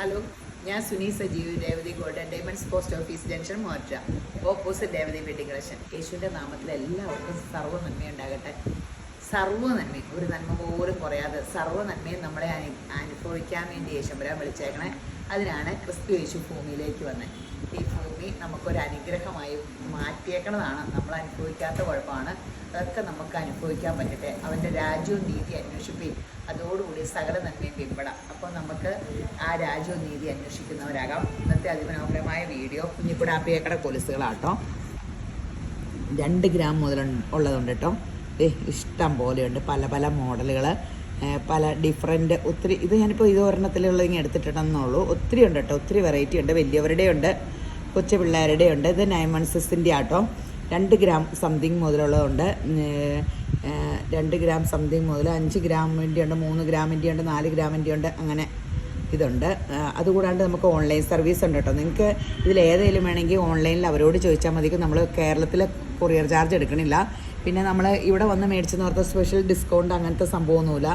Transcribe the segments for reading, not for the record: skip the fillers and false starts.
Hello, ഞാൻ Suni Sajeev, Revathi gold and diamonds post office junction മോറ്റ, opposite Revathi wedding collection. യേശുവിൻ്റെ നാമത്തിൽ എല്ലാവർക്കും സർവ്വ നന്മയുണ്ടാകട്ടെ. സർവ്വ നന്മയും, ഒരു നന്മ പോലും കുറയാതെ സർവ്വ നന്മയും നമ്മളെ അനുഭവിക്കാൻ വേണ്ടി യേശുമ്പരാൻ വിളിച്ചേക്കണേ. അതിനാണ് ക്രിസ്തു യേശു ഭൂമിയിലേക്ക് വന്നത്. ഈ ഭൂമി നമുക്കൊരു അനുഗ്രഹമായി മാറ്റിയേക്കണതാണ്. നമ്മൾ അനുഭവിക്കാത്ത കുഴപ്പമാണ്. അതൊക്കെ നമുക്ക് അനുഭവിക്കാൻ പറ്റട്ടെ. അവൻ്റെ രാജ്യവും നീതി അന്വേഷിക്കുകയും അതോടുകൂടി സകല നന്മയും പിൻപെടാം. അപ്പോൾ നമുക്ക് ആ രാജ്യവും നീതി അന്വേഷിക്കുന്നവരാകാം. ഇന്നത്തെ അതിമനോഹരമായ വീഡിയോ കുഞ്ഞിക്കുടാപ്പിയേക്കട കൊലുസുകളാട്ടോ. 2 ഗ്രാം മുതൽ ഉള്ളതുണ്ട് കേട്ടോ. ഇഷ്ടം പോലെയുണ്ട്, പല പല മോഡലുകൾ, പല ഡിഫറെൻറ്റ് ഒത്തിരി. ഇത് ഞാനിപ്പോൾ ഇത് ഒരെണ്ണത്തിലുള്ള ഇങ്ങനെ എടുത്തിട്ടുണ്ടെന്നുള്ളൂ. ഒത്തിരി ഉണ്ട് കേട്ടോ, ഒത്തിരി വെറൈറ്റി ഉണ്ട്. വലിയവരുടെ ഉണ്ട്, കൊച്ചു പിള്ളേരുടെ ഉണ്ട്. ഇത് 916 ആട്ടോ. 2 ഗ്രാം സംതിങ് മുതലുള്ളതുണ്ട്. 2 ഗ്രാം സംതിങ് മുതൽ 5 ഗ്രാമിൻ്റെ ഉണ്ട്, 3 ഗ്രാമിൻ്റെ ഉണ്ട്, 4 ഗ്രാമിൻ്റെ ഉണ്ട്. അങ്ങനെ ഇതുണ്ട്. അതുകൂടാണ്ട് നമുക്ക് ഓൺലൈൻ സർവീസ് ഉണ്ട് കേട്ടോ. നിങ്ങൾക്ക് ഇതിലേതെങ്കിലും വേണമെങ്കിൽ ഓൺലൈനിൽ അവരോട് ചോദിച്ചാൽ മതി. നമ്മൾ കേരളത്തിൽ കൊറിയർ ചാർജ് എടുക്കണില്ല. പിന്നെ നമ്മൾ ഇവിടെ വന്ന് മേടിച്ചെന്ന് ഓർത്ത സ്പെഷ്യൽ ഡിസ്കൗണ്ട് അങ്ങനത്തെ സംഭവമൊന്നുമില്ല.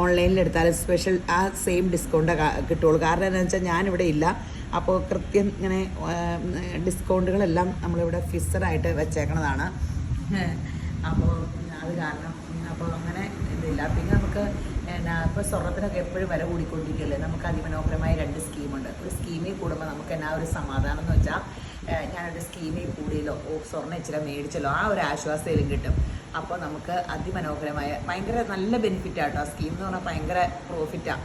ഓൺലൈനിൽ എടുത്താൽ സ്പെഷ്യൽ ആ സെയിം ഡിസ്കൗണ്ട് കിട്ടുള്ളൂ. കാരണം എന്താണെന്ന് വെച്ചാൽ ഞാനിവിടെ ഇല്ല. അപ്പോൾ കൃത്യം ഇങ്ങനെ ഡിസ്കൗണ്ടുകളെല്ലാം നമ്മളിവിടെ ഫിക്സഡായിട്ട് വെച്ചേക്കണതാണ്. അപ്പോൾ അത് കാരണം അപ്പോൾ അങ്ങനെ ഇതില്ല. പിന്നെ നമുക്ക് ഇപ്പോൾ സ്വർണ്ണത്തിനൊക്കെ എപ്പോഴും വില കൂടിക്കൊണ്ടിരിക്കുകയല്ലേ. നമുക്ക് അതിമനോഹരമായ 2 സ്കീമുണ്ട്. ഒരു സ്കീമിൽ കൂടുമ്പോൾ നമുക്ക് എന്നാ ഒരു സമാധാനം എന്ന് വെച്ചാൽ, ഞാനൊരു സ്കീമിൽ കൂടിയല്ലോ, സ്വർണ്ണം ഇച്ചിരി മേടിച്ചല്ലോ, ആ ഒരു ആശ്വാസയിലും കിട്ടും. അപ്പോൾ നമുക്ക് അതിമനോഹരമായ ഭയങ്കര നല്ല ബെനിഫിറ്റാട്ടോ. ആ സ്കീം എന്ന് പറഞ്ഞാൽ ഭയങ്കര പ്രോഫിറ്റാണ്.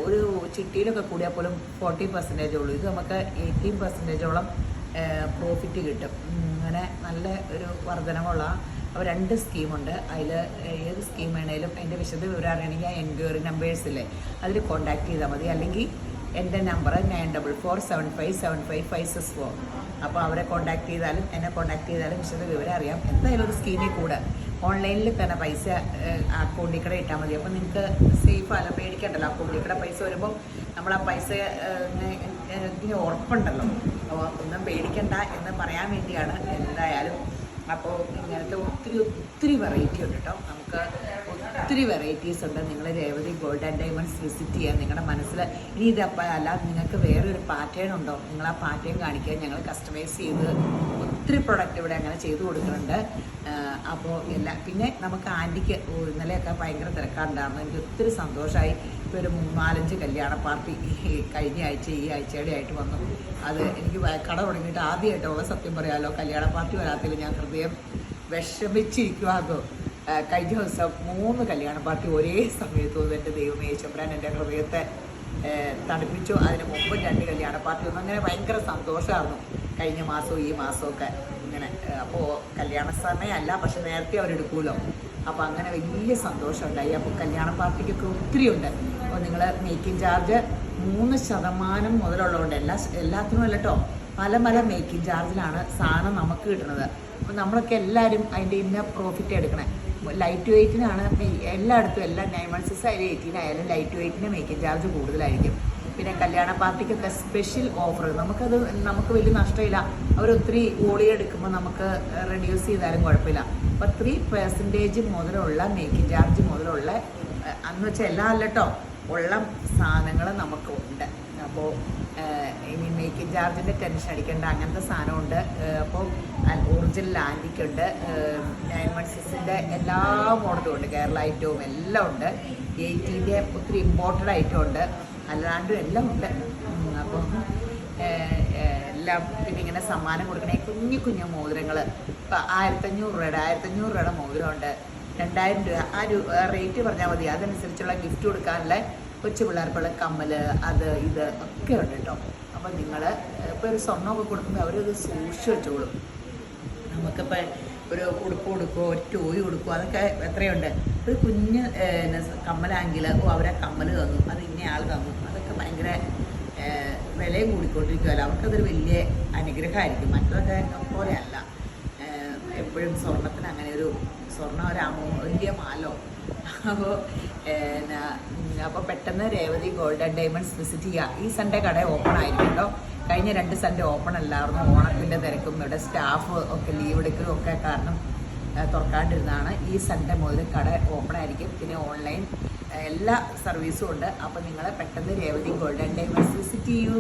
ഒരു ചിട്ടിയിലൊക്കെ കൂടിയാൽ പോലും 40% ഉള്ളൂ. ഇത് നമുക്ക് 18%ഓളം പ്രോഫിറ്റ് കിട്ടും. അങ്ങനെ നല്ല ഒരു വർധനമുള്ള. അപ്പോൾ 2 സ്കീമുണ്ട്. അതിൽ ഏത് സ്കീം വേണേലും അതിൻ്റെ വിശദ വിവരം അറിയണമെങ്കിൽ ആ എൻക്വയറി നമ്പേഴ്സില്ലേ, അതിൽ കോൺടാക്ട് ചെയ്താൽ മതി. അല്ലെങ്കിൽ എൻ്റെ നമ്പർ 9447575564. അപ്പോൾ അവരെ കോൺടാക്ട് ചെയ്താലും എന്നെ കോൺടാക്ട് ചെയ്താലും വിശദ വിവരം അറിയാം. എന്തായാലും ഒരു സ്കീമിൽ കൂടെ ഓൺലൈനിൽ തന്നെ പൈസ അക്കൗണ്ടിൽ കൂടെ ഇട്ടാൽ മതി. അപ്പോൾ നിങ്ങൾക്ക് സേഫ് അല്ല, പേടിക്കണ്ടല്ലോ. അക്കൗണ്ടിൽ കൂടെ പൈസ വരുമ്പോൾ നമ്മൾ ആ പൈസ ഇങ്ങനെ ഉറപ്പുണ്ടല്ലോ. അപ്പോൾ ഒന്നും പേടിക്കണ്ട എന്ന് പറയാൻ വേണ്ടിയാണ്. എന്തായാലും അപ്പോൾ ഇങ്ങനത്തെ ഒത്തിരി വെറൈറ്റി ഉണ്ട് കേട്ടോ. നമുക്ക് ഒത്തിരി വെറൈറ്റീസ് ഉണ്ട്. നിങ്ങൾ Revathi gold and diamonds visit ചെയ്യാൻ നിങ്ങളുടെ മനസ്സിൽ ഇനി ഇതപ്പോൾ അല്ലാതെ നിങ്ങൾക്ക് വേറൊരു പാറ്റേൺ ഉണ്ടോ, നിങ്ങൾ ആ പാറ്റേൺ കാണിക്കാൻ ഞങ്ങൾ കസ്റ്റമൈസ് ചെയ്ത് ഒത്തിരി പ്രൊഡക്റ്റ് ഇവിടെ അങ്ങനെ ചെയ്തു കൊടുക്കുന്നുണ്ട്. അപ്പോൾ പിന്നെ നമുക്ക് ആൻറ്റിക്ക് ഇന്നലെയൊക്കെ ഭയങ്കര തിരക്കാണ്ടായിരുന്നു. എനിക്ക് ഒത്തിരി സന്തോഷമായി. ഇപ്പോൾ ഒരു 4-5 കല്യാണ പാർട്ടി കഴിഞ്ഞ ആഴ്ച ഈ ആഴ്ചയുടെ ആയിട്ട് വന്നു. അത് എനിക്ക് കട തുടങ്ങിയിട്ട് ആദ്യമായിട്ടുള്ള സത്യം പറയാമല്ലോ, കല്യാണ പാർട്ടി വരാത്തതിൽ ഞാൻ ഹൃദയം വിഷമിച്ചിരിക്കുവാന്നോ. കഴിഞ്ഞ ദിവസം 3 കല്യാണ പാർട്ടി ഒരേ സമയത്ത് വന്നു. എൻ്റെ ദൈവമേ, യേശുമ്പരാൻ എൻ്റെ ഹൃദയത്തെ തണുപ്പിച്ചു. അതിന് മുമ്പ് 2 കല്യാണ പാർട്ടി വന്നു. അങ്ങനെ ഭയങ്കര സന്തോഷമായിരുന്നു കഴിഞ്ഞ മാസവും ഈ മാസമൊക്കെ ഇങ്ങനെ. അപ്പോൾ കല്യാണ സമയമല്ല, പക്ഷെ നേരത്തെ അവരെടുക്കുമല്ലോ. അപ്പോൾ അങ്ങനെ വലിയ സന്തോഷമുണ്ടായി. അപ്പോൾ കല്യാണ പാർട്ടിക്കൊക്കെ ഒത്തിരി ഉണ്ട്. അപ്പോൾ നിങ്ങൾ മേക്കിംഗ് ചാർജ് 3% മുതലുള്ളതുകൊണ്ട് എല്ലാത്തിനും അല്ല കേട്ടോ, പല മേക്കിംഗ് ചാർജിലാണ് സാധനം നമുക്ക് കിട്ടുന്നത്. അപ്പോൾ നമ്മളൊക്കെ എല്ലാവരും അതിൻ്റെ ഇന്ന പ്രോഫിറ്റ് എടുക്കണേ. ലൈറ്റ് വെയ്റ്റിനാണ് എല്ലായിടത്തും, എല്ലാ 916 ആയാലും 18 ആയാലും ലൈറ്റ് വെയ്റ്റിന് മേക്കിംഗ് ചാർജ് കൂടുതലായിരിക്കും. പിന്നെ കല്യാണ പാർട്ടിക്കൊക്കെ സ്പെഷ്യൽ ഓഫർ. നമുക്ക് വലിയ നഷ്ടമില്ല. അവരൊത്തിരി വോളിയം എടുക്കുമ്പോൾ നമുക്ക് റെഡ്യൂസ് ചെയ്താലും കുഴപ്പമില്ല. അപ്പോൾ 3% മുതലുള്ള മേക്കിംഗ് ചാർജ് മുതലുള്ള അന്ന് വെച്ചാൽ എല്ലാം അല്ല കേട്ടോ, ഉള്ള സാധനങ്ങൾ നമുക്കുണ്ട്. അപ്പോൾ ഇനി മേക്കിംഗ് ചാർജിൻ്റെ ടെൻഷൻ അടിക്കേണ്ട, അങ്ങനത്തെ സാധനമുണ്ട്. അപ്പോൾ ഒറിജിനൽ ആൻറ്റിക്കുണ്ട്, 916ൻ്റെ എല്ലാ മോഡലും ഉണ്ട്, കേരള ഐറ്റവും എല്ലാം ഉണ്ട്. 18ൻ്റെ ഒത്തിരി ഇമ്പോർട്ടഡ് ഐറ്റം ഉണ്ട്, അല്ലാണ്ടും എല്ലാം ഉണ്ട്. അപ്പോൾ എല്ലാം. പിന്നെ ഇങ്ങനെ സമ്മാനം കൊടുക്കണേ കുഞ്ഞു മോതിരങ്ങൾ. ഇപ്പം 1500 രൂപയുടെ മോതിരമുണ്ട്. 2000 രൂപ ആ റേറ്റ് പറഞ്ഞാൽ മതി. അതനുസരിച്ചുള്ള ഗിഫ്റ്റ് കൊടുക്കാനുള്ള കൊച്ചു പിള്ളേർക്കുള്ള കമ്മൽ, അത് ഇത് ഒക്കെ ഉണ്ട് കേട്ടോ. അപ്പോൾ നിങ്ങൾ ഇപ്പോൾ ഒരു സ്വർണ്ണമൊക്കെ കൊടുക്കുമ്പോൾ അവരത് സൂക്ഷിച്ച് വെച്ചോളും. നമുക്കിപ്പോൾ ഒരു ഉടുപ്പ് കൊടുക്കുമോ, ഒരു ടോയ് കൊടുക്കുമോ, അതൊക്കെ എത്രയുണ്ട്. ഒരു കുഞ്ഞ് കമ്മലാണെങ്കിൽ അവരെ കമ്മൽ തന്നു, അത് ഇന്ന ആൾ തന്നു, അതൊക്കെ ഭയങ്കര വിലയും കൂടിക്കൊണ്ടിരിക്കുമല്ലോ. അവർക്കതൊരു വലിയ അനുഗ്രഹമായിരിക്കും. മറ്റൊക്കെ പോലെയല്ല. എപ്പോഴും സ്വർണ്ണത്തിന് അങ്ങനെ ഒരു വലിയ മാലോ. അപ്പോൾ പെട്ടെന്ന് Revathi gold and diamonds visit ചെയ്യുക. ഈ സൺഡേ കട ഓപ്പൺ ആയിരിക്കും കേട്ടോ. കഴിഞ്ഞ 2 സൺഡേ ഓപ്പൺ അല്ലായിരുന്നു. ഓണത്തിൻ്റെ തിരക്കും ഇവിടെ സ്റ്റാഫ് ഒക്കെ ലീവ് എടുക്കലും ഒക്കെ കാരണം തുറക്കാണ്ടിരുന്നതാണ്. ഈ സൺഡേ മുതൽ കട ഓപ്പൺ ആയിരിക്കും. പിന്നെ ഓൺലൈൻ എല്ലാ സർവീസും ഉണ്ട്. അപ്പോൾ നിങ്ങൾ പെട്ടെന്ന് Revathi gold and diamonds visit ചെയ്യൂ.